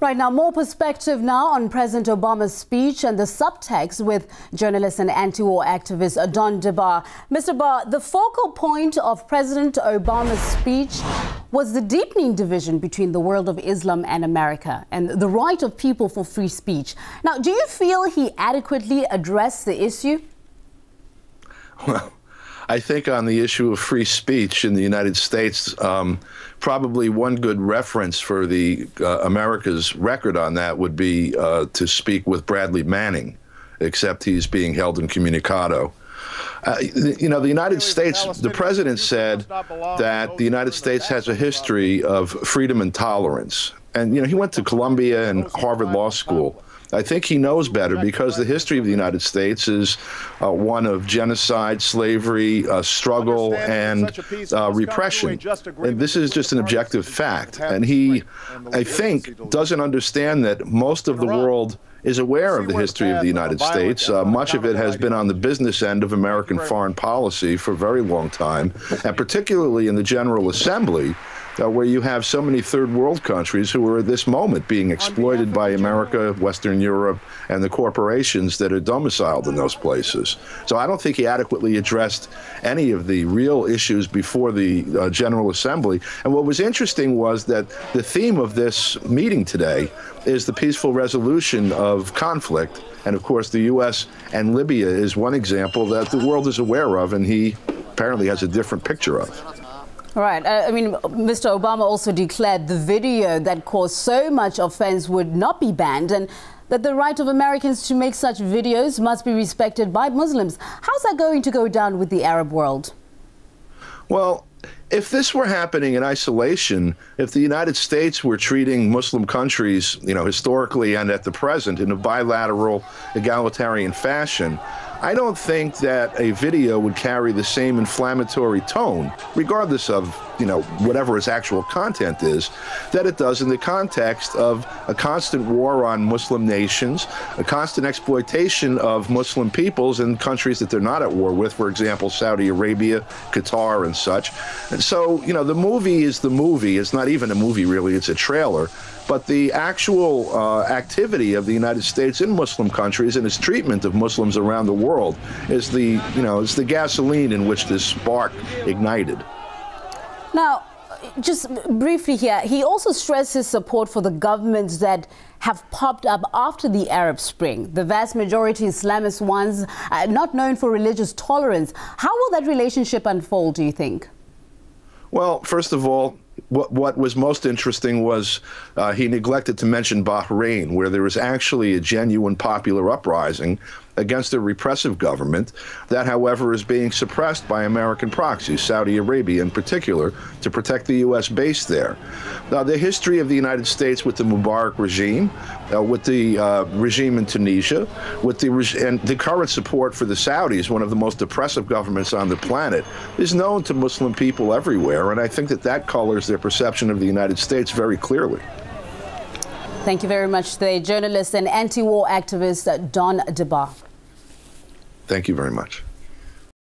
Right now, more perspective now on President Obama's speech and the subtext with journalist and anti-war activist Don DeBar. Mr. Barr, the focal point of President Obama's speech was the deepening division between the world of Islam and America and the right of people for free speech. Now, do you feel he adequately addressed the issue? Well, I think on the issue of free speech in the United States, probably one good reference for the America's record on that would be to speak with Bradley Manning, except he's being held incommunicado. The United States, the president said that the United States has a history of freedom and tolerance. And, he went to Columbia and Harvard Law School. I think he knows better because the history of the United States is one of genocide, slavery, struggle, and repression. And this is just an objective fact. And he, I think, doesn't understand that most of the world is aware of the history of the United States. Much of it has been on the business end of American foreign policy for a very long time, and particularly in the General Assembly, where you have so many third world countries who are at this moment being exploited by America, Western Europe, and the corporations that are domiciled in those places. So I don't think he adequately addressed any of the real issues before the General Assembly. And what was interesting was that the theme of this meeting today is the peaceful resolution of conflict. And of course, the U.S. and Libya is one example that the world is aware of, and he apparently has a different picture of. Right. Mr. Obama also declared the video that caused so much offense would not be banned, and that the right of Americans to make such videos must be respected by Muslims. How's that going to go down with the Arab world? Well, if this were happening in isolation, if the United States were treating Muslim countries, historically and at the present in a bilateral, egalitarian fashion, I don't think that a video would carry the same inflammatory tone, regardless of, whatever its actual content is, that it does in the context of a constant war on Muslim nations, a constant exploitation of Muslim peoples in countries that they're not at war with, for example, Saudi Arabia, Qatar, and such. And so, the movie is the movie. It's not even a movie, really. It's a trailer. But the actual activity of the United States in Muslim countries and its treatment of Muslims around the world is it's the gasoline in which this spark ignited. Now, just briefly here, he also stressed his support for the governments that have popped up after the Arab Spring, the vast majority Islamist ones, not known for religious tolerance. How will that relationship unfold, do you think? Well, first of all, what was most interesting was he neglected to mention Bahrain, where there was actually a genuine popular uprising against a repressive government that, however, is being suppressed by American proxies, Saudi Arabia in particular, to protect the U.S. base there. Now, the history of the United States with the Mubarak regime, with the regime in Tunisia, and the current support for the Saudis, one of the most oppressive governments on the planet, is known to Muslim people everywhere, and I think that colors their perception of the United States very clearly. Thank you very much, the journalist and anti-war activist Don DeBar. Thank you very much.